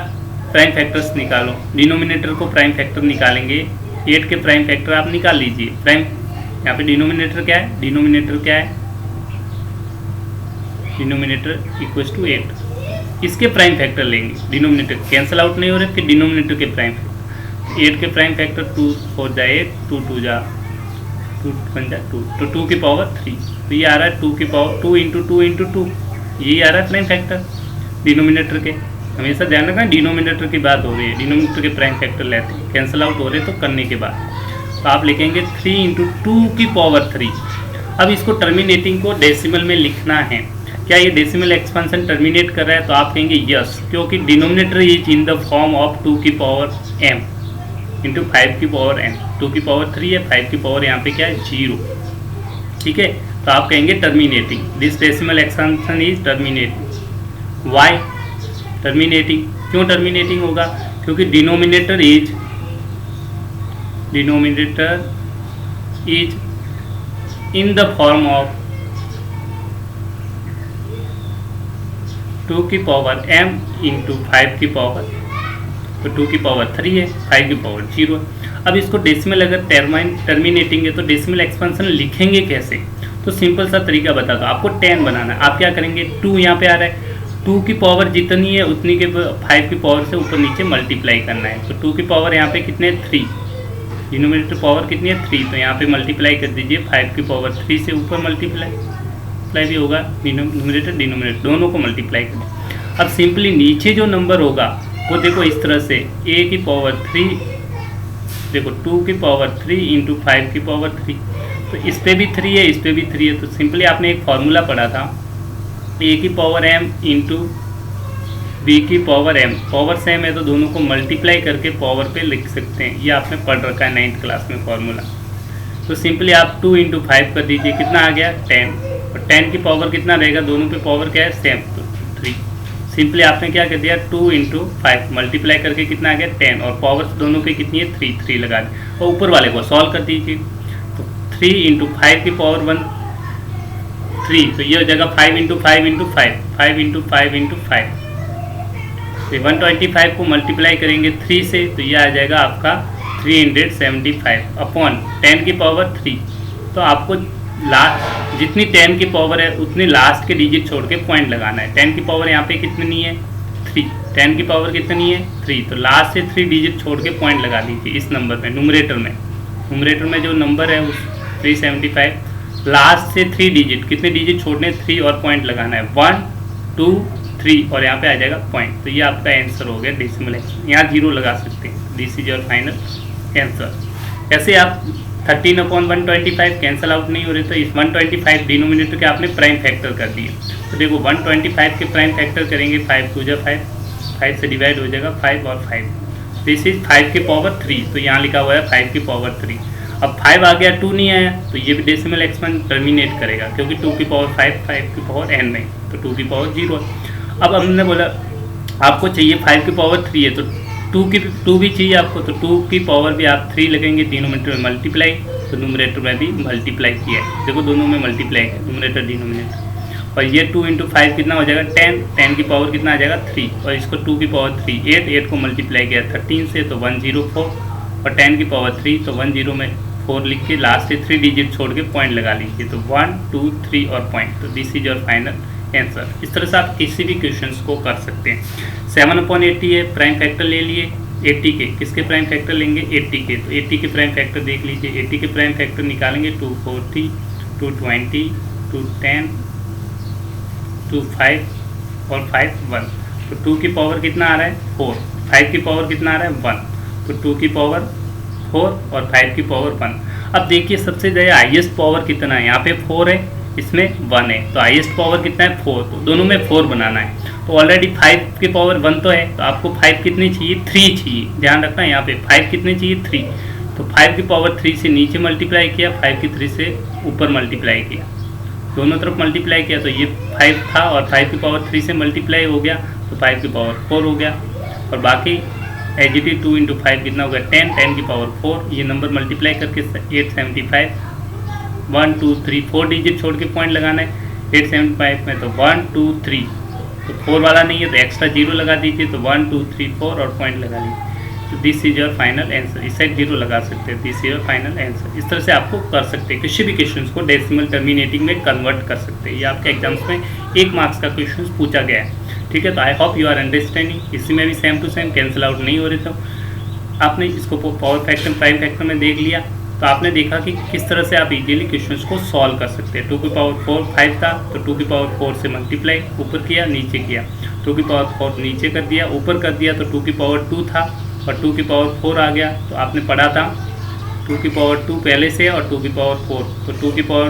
प्राइम फैक्टर्स निकालो, डिनोमिनेटर को प्राइम फैक्टर निकालेंगे, 8 के प्राइम फैक्टर आप निकाल लीजिए। प्राइम यहाँ पे डिनोमिनेटर क्या है, डिनोमिनेटर क्या है, डिनोमिनेटर इक्वल्स टू 8, इसके प्राइम फैक्टर लेंगे, डिनोमिनेटर कैंसिल आउट नहीं हो रहे, फिर डिनोमिनेटर के प्राइम फैक्टर, 8 के प्राइम फैक्टर 2 4 जा 8, 2 2 जा 2 1 जा 2, तो 2 की पावर 3, तो ये आ रहा है 2 की पावर 2 इंटू 2 इंटू 2, यही आ रहा है प्राइम फैक्टर डिनोमिनेटर के। हमेशा ध्यान रखना डिनोमिनेटर की बात हो रही है, डिनोमिनेटर के प्राइम फैक्टर लेते हैं, कैंसिल आउट हो रहे तो करने के बाद, तो आप लिखेंगे 3 इंटू 2 की पावर 3। अब इसको टर्मिनेटिंग को डेसिमल में लिखना है, क्या ये डेसिमल एक्सपेंशन टर्मिनेट कर रहा है, तो आप कहेंगे यस, क्योंकि denominator is in the form of 2 की पावर m इंटू 5 की पावर n, 2 की पावर 3 है, 5 की पावर यहाँ पे क्या है 0। ठीक है, तो आप कहेंगे terminating, this decimal expansion is terminating. Why terminating, क्यों टर्मिनेटिंग होगा, क्योंकि denominator is in the form of 2 की पावर m इंटू 5 की पावर, तो 2 की पावर 3 है, 5 की पावर 0 है। अब इसको डेसिमल अगर टर्मिनेटिंग है तो डेसिमल एक्सपेंशन लिखेंगे कैसे, तो सिंपल सा तरीका बता दो, आपको 10 बनाना है। आप क्या करेंगे, 2 यहाँ पे आ रहा है, 2 की पावर जितनी है उतनी के 5 की पावर से ऊपर नीचे मल्टीप्लाई करना है, तो 2 की पावर यहाँ पे कितने 3, डिनोमिनेटर पावर कितनी है 3, तो यहाँ पे मल्टीप्लाई कर दीजिए, 5 की पावर 3 से ऊपर मल्टीप्लाई भी होगा, डिनोमिनेटर दोनों को मल्टीप्लाई कर दीजिए। अब सिंपली नीचे जो नंबर होगा वो देखो इस तरह से, a की पावर 3, देखो 2 की पावर 3 इंटू 5 की पावर 3, तो इस पर भी 3 है, इस पर भी 3 है, तो सिंपली आपने एक फार्मूला पढ़ा था, a की पावर m इंटू b की पावर m, पावर सेम है तो दोनों को मल्टीप्लाई करके पावर पे लिख सकते हैं, ये आपने पढ़ रखा है 9th क्लास में फार्मूला। तो सिंपली आप 2 इंटू 5 कर दीजिए, कितना आ गया 10, और 10 की पावर कितना रहेगा, दोनों पे पावर क्या है सेम, तो 3। सिंपली आपने क्या कर दिया, 2 इंटू 5 मल्टीप्लाई करके कितना आ गया 10, और पावर दोनों पे कितनी है 3 लगा दी, और ऊपर वाले को सॉल्व कर दीजिए, तो 3 इंटू 5 की पावर 1 3, तो ये जगह 5 इंटू 5 इंटू 5, 5 इंटू 5 इंटू 5, तो 125 को मल्टीप्लाई करेंगे 3 से, तो ये आ जाएगा आपका 375 अपॉन 10 की पावर 3। तो आपको लास्ट जितनी 10 की पावर है उतनी लास्ट के डिजिट छोड़ के पॉइंट लगाना है। 10 की पावर यहाँ पे कितनी है 3, 10 की पावर कितनी है 3, तो लास्ट से 3 डिजिट छोड़ के पॉइंट लगा दीजिए इस नंबर में। न्यूमरेटर में जो नंबर है उस 375 लास्ट से 3 डिजिट, कितने डिजिट छोड़ने 3 और पॉइंट लगाना है 1 2 3 और यहाँ पे आ जाएगा पॉइंट। तो ये आपका आंसर हो गया डेसिमल एक्सपेंशन। यहाँ 0 लगा सकते हैं। This is your final answer. ऐसे आप 13/125 कैंसिल आउट नहीं हो रहे तो इस 125 डिनोमिनेटर के आपने प्राइम फैक्टर कर दिए। तो देखो 125 के प्राइम फैक्टर करेंगे 5 2 5, 5 से डिवाइड हो जाएगा 5 और 5। दिस इज 5 की पावर 3, तो यहाँ लिखा हुआ है 5 की पावर 3। अब 5 आ गया 2 नहीं आया तो ये भी डेसिमल एक्सपेंशन टर्मिनेट करेगा क्योंकि 2 की पावर 5, 5 की पावर n नहीं, तो 2 की पावर 0। अब हमने बोला आपको चाहिए 5 की पावर 3 है तो 2 भी चाहिए आपको, तो 2 की पावर भी आप 3 लगेंगे डिनोमिनेटर में मल्टीप्लाई, तो न्यूमरेटर में भी मल्टीप्लाई किया है। देखो दोनों में मल्टीप्लाई है न्यूमरेटर डिनोमिनेटर। और ये 2 × 5 कितना हो जाएगा 10, 10 की पावर कितना आ जाएगा 3 और इसको 2 की पावर 3 8, 8 को मल्टीप्लाई किया 13 से तो 104 और 10 की पावर 3 तो 10 में 4 लिख के लास्ट से 3 डिजिट छोड़ के पॉइंट लगा लीजिए, तो 1 2 3 और पॉइंट। तो this is your final answer. इस तरह से आप किसी भी क्वेश्चंस को कर सकते हैं। 7/80 है, प्राइम फैक्टर ले लिए 80 के, किसके प्राइम फैक्टर लेंगे 80 के, तो 80 के प्राइम फैक्टर देख लीजिए। 80 के प्राइम फैक्टर निकालेंगे 240 220 210 25 और 5 1, तो 2 की पावर कितना आ रहा है 4, 5 की पावर कितना आ रहा है 1, तो 2 की पावर 4 और 5 की पावर 1। अब देखिए सबसे ज़्यादा हाईएस्ट पावर कितना है, यहाँ पे 4 है इसमें 1 है, तो हाईएस्ट पावर कितना है 4, तो दोनों में 4 बनाना है। तो ऑलरेडी 5 की पावर 1 तो है, तो आपको 5 कितनी चाहिए 3 चाहिए, ध्यान रखना यहाँ पे 5 कितनी चाहिए 3, तो 5 की पावर 3 से नीचे मल्टीप्लाई किया, 5 की 3 से ऊपर मल्टीप्लाई किया, दोनों तरफ मल्टीप्लाई किया, तो ये 5 था और 5 की पावर 3 से मल्टीप्लाई हो गया तो 5 की पावर 4 हो गया। और बाकी एज इट इज 2 × 5 कितना हो गया 10, 10 की पावर 4, ये नंबर मल्टीप्लाई करके 875 1 2 3 4 डिजिट छोड़ के पॉइंट लगाना है 875 में, तो 1 2 3, तो 4 वाला नहीं है तो एक्स्ट्रा 0 लगा दीजिए, तो 1 2 3 4 और पॉइंट लगा लीजिए। तो this is your final answer. इस साइड 0 लगा सकते हैं, this is your final answer. इस तरह से आपको कर सकते हैं, किसी भी क्वेश्चन को डेसिमल टर्मिनेटिंग में कन्वर्ट कर सकते हैं। ये आपके एग्जाम्स में 1 मार्क्स का क्वेश्चन पूछा गया है, ठीक है। तो I hope you are understanding. इसी में भी same to same cancel out नहीं हो रहे, तो आपने इसको पावर फैक्टर प्राइम फैक्टर में देख लिया, तो आपने देखा कि किस तरह से आप इजीली क्वेश्चंस को सॉल्व कर सकते हैं। 2 की पावर 4 5 था तो 2 की पावर 4 से मल्टीप्लाई ऊपर किया नीचे किया, 2 की पावर 4 नीचे कर दिया ऊपर कर दिया, तो 2 की पावर 2 था और 2 की पावर 4 आ गया, तो आपने पढ़ा था 2 की पावर 2 पहले से और 2 की पावर 4, तो 2 की पावर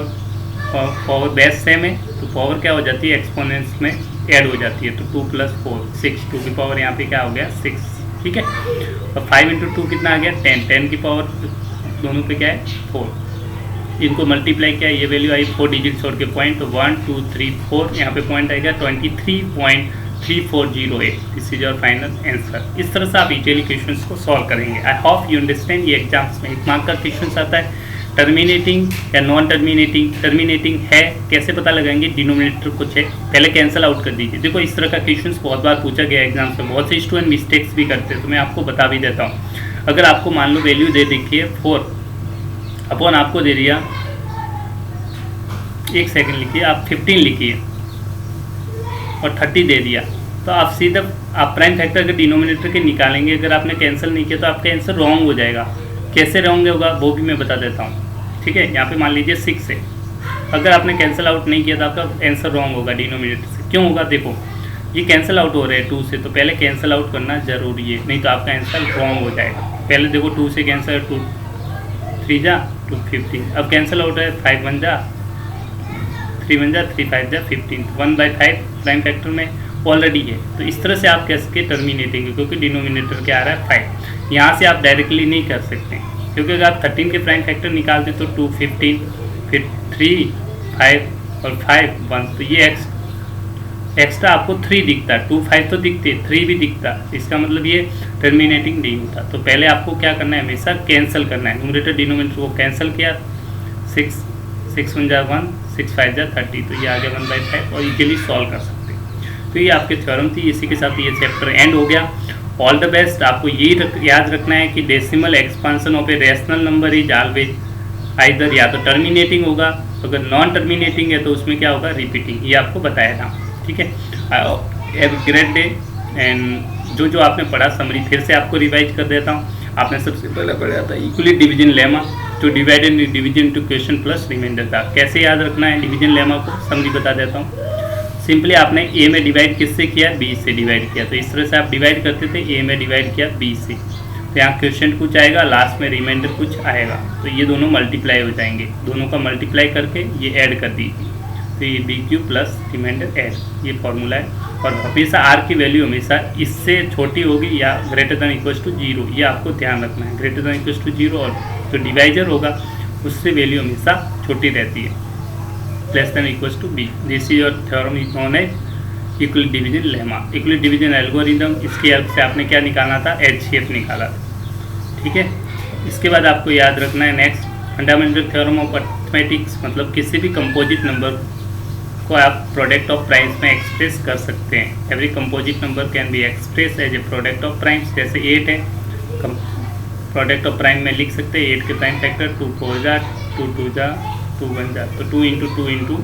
बेस सेम है तो पावर क्या हो जाती है एक्सपोनेंट्स में ऐड हो जाती है, तो 2 + 4 6, 2 की पावर यहाँ पे क्या हो गया 6, ठीक है। और 5 × 2 कितना आ गया 10, 10 की पावर दोनों पे क्या है 4, इनको मल्टीप्लाई किया, ये वैल्यू आई 4 डिजिट छोड़ के पॉइंट, तो 1 2 3 4 यहाँ पे पॉइंट आएगा 23.3408। This is your final answer. इस तरह से आप इजीली क्वेश्चंस को सॉल्व करेंगे। आई होप यू अंडरस्टैंड। ये एग्जाम्स में 1 मार्क का क्वेश्चन आता है, टर्मिनेटिंग या नॉन टर्मिनेटिंग। टर्मिनेटिंग है कैसे पता लगाएंगे, डिनोमिनेटर कुछ है पहले कैंसिल आउट कर दीजिए। देखो इस तरह का क्वेश्चन बहुत बार पूछा गया एग्जाम्स में, बहुत से स्टूडेंट मिस्टेक्स भी करते हैं, तो मैं आपको बता भी देता हूँ। अगर आपको मान लो वैल्यू दे देखिए 4 अपॉन आपको दे दिया, 1 सेकंड लिखिए, आप 15 लिखिए और 30 दे दिया, तो आप सीधा आप प्राइम फैक्टर के डिनोमिनेटर के निकालेंगे। अगर आपने कैंसिल नहीं किया तो आपका आंसर रॉन्ग हो जाएगा। कैसे रॉन्ग होगा वो भी मैं बता देता हूँ, ठीक है। यहाँ पे मान लीजिए 6 है, अगर आपने कैंसिल आउट नहीं किया तो आपका आंसर रॉन्ग होगा डिनोमिनेटर से। क्यों होगा, देखो ये कैंसिल आउट हो रहे हैं 2 से, तो पहले कैंसिल आउट करना जरूरी है, नहीं तो आपका आंसर रॉन्ग हो जाएगा। पहले देखो 2 से कैंसिल 2 3 जा 2 15, अब कैंसिल आउट है 5 1 जा 3 1 जा 3 5 जा 15, 1/5 प्राइम फैक्टर में ऑलरेडी है। तो इस तरह से आप कैसे टर्मिनेटिंग, क्योंकि डिनोमिनेटर क्या आ रहा है 5, यहाँ से आप डायरेक्टली नहीं कर सकते, क्योंकि अगर आप 13 के प्राइम फैक्टर निकालते तो 2 15 फिर 3 5 और 5 1, तो ये एक्स्ट्रा आपको 3 दिखता है, 2 5 तो दिखते 3 भी दिखता, इसका मतलब ये टर्मिनेटिंग नहीं होता। तो पहले आपको क्या करना है, हमेशा कैंसिल करना है, न्यूमरेटर डिनोमिनेटर को कैंसिल किया, 6 1 जा 1 6 5 जा 30, तो ये आ गया 1/5 और इजीली सॉल्व कर सकते हैं। तो ये आपके थ्योरम थी, इसी के साथ ये चैप्टर एंड हो गया। All the best. आपको यही याद रखना है कि decimal expansion of a rational number is always either या तो टर्मिनेटिंग होगा अगर नॉन टर्मिनेटिंग है तो उसमें क्या होगा, रिपीटिंग। ये आपको बताया था, ठीक है। Have a great day. And जो आपने पढ़ा समरी फिर से आपको रिवाइज कर देता हूँ। आपने सबसे पहले पढ़ा था इक्वली डिवीजन लेमा, जो divide and division to question plus remainder था। कैसे याद रखना है डिवीजन लेमा को, समरी बता देता हूँ। सिंपली आपने ए में डिवाइड किससे किया, बी से डिवाइड किया। तो इस तरह से आप डिवाइड करते थे, ए में डिवाइड किया बी से, तो यहाँ क्वेश्चन कुछ आएगा, लास्ट में रिमाइंडर कुछ आएगा। तो ये दोनों मल्टीप्लाई हो जाएंगे, दोनों का मल्टीप्लाई करके ये ऐड कर दीजिए। तो ये b q plus remainder add, ये फॉर्मूला है। और हमेशा आर की वैल्यू हमेशा इससे छोटी होगी या ग्रेटर देन इक्वल्स टू 0, ये आपको ध्यान रखना है। ग्रेटर देन इक्वल्स टू 0 और जो डिवाइजर होगा उससे वैल्यू हमेशा छोटी रहती है, less than equals to b. This is your theorem is known as Euclid division lemma. Euclid division algorithm, इसकी हेल्प से आपने क्या निकालना था, HCF निकाला था, ठीक है। इसके बाद आपको याद रखना है next fundamental theorem of arithmetics, मतलब किसी भी कंपोजिट नंबर को आप प्रोडक्ट ऑफ प्राइम्स में एक्सप्रेस कर सकते हैं। Every composite number can be express as a product of primes. जैसे 8 है, प्रोडक्ट ऑफ प्राइम में लिख सकते हैं 8 के प्राइम फैक्टर 2 4 जा 2 2 जा 2 1 जा, तो 2 इंटू 2 इंटू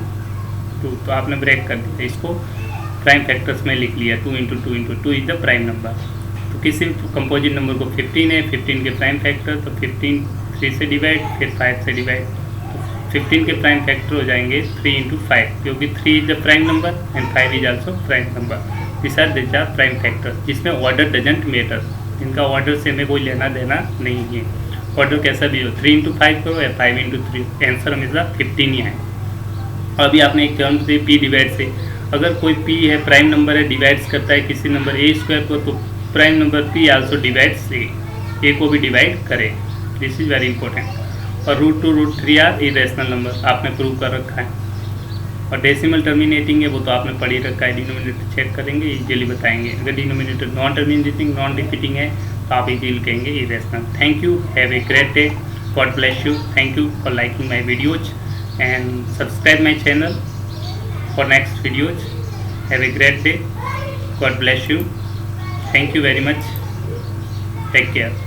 2, तो आपने ब्रेक कर दिया, इसको प्राइम फैक्टर्स में लिख लिया। 2 into 2 into 2 is the prime number. तो किसी भी कंपोजिट नंबर को 15 है, 15 के प्राइम फैक्टर, तो 15 3 से डिवाइड, फिर 5 से डिवाइड, 15 के प्राइम फैक्टर हो जाएंगे 3 इंटू 5, क्योंकि 3 is the prime number and 5 is also prime number. This are prime factors जिसमें ऑर्डर डजेंट मैटर, इनका ऑर्डर से हमें कोई लेना देना नहीं है। ऑर्डर कैसा भी हो, 3 इंटू 5 करो या 5 इंटू 3, आंसर हमेशा 15 ही आए। और अभी आपने एक टर्म से पी डिवाइड से, अगर कोई पी है प्राइम नंबर है, डिवाइड्स करता है किसी नंबर ए स्क्वायर को, तो prime number p also divides a को भी डिवाइड करे। This is very important. और √2 √3 आर इरेशनल नंबर आपने प्रूव कर रखा है। और डेसिमल टर्मिनेटिंग है वो तो आपने पढ़ ही रखा है, डिनोमिनेटर चेक करेंगे इजीली बताएंगे। अगर denominator non terminating non repeating है तो आप इजीली कहेंगे irrational. Thank you, have a great day, God bless you. Thank you for liking my videos and subscribe my channel for next videos. Have a great day, God bless you, thank you very much, take care.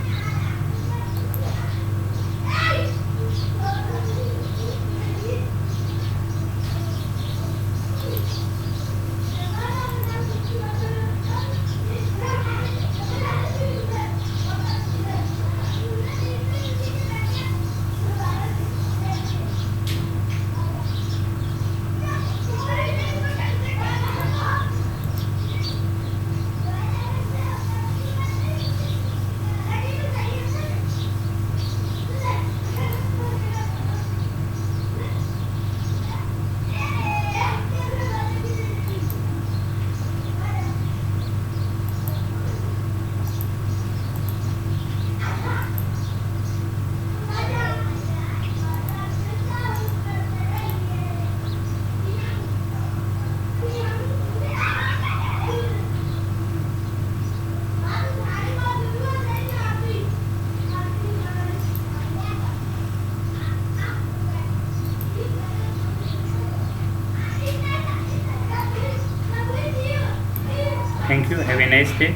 Thank you, have a nice day,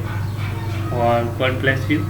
or God bless you.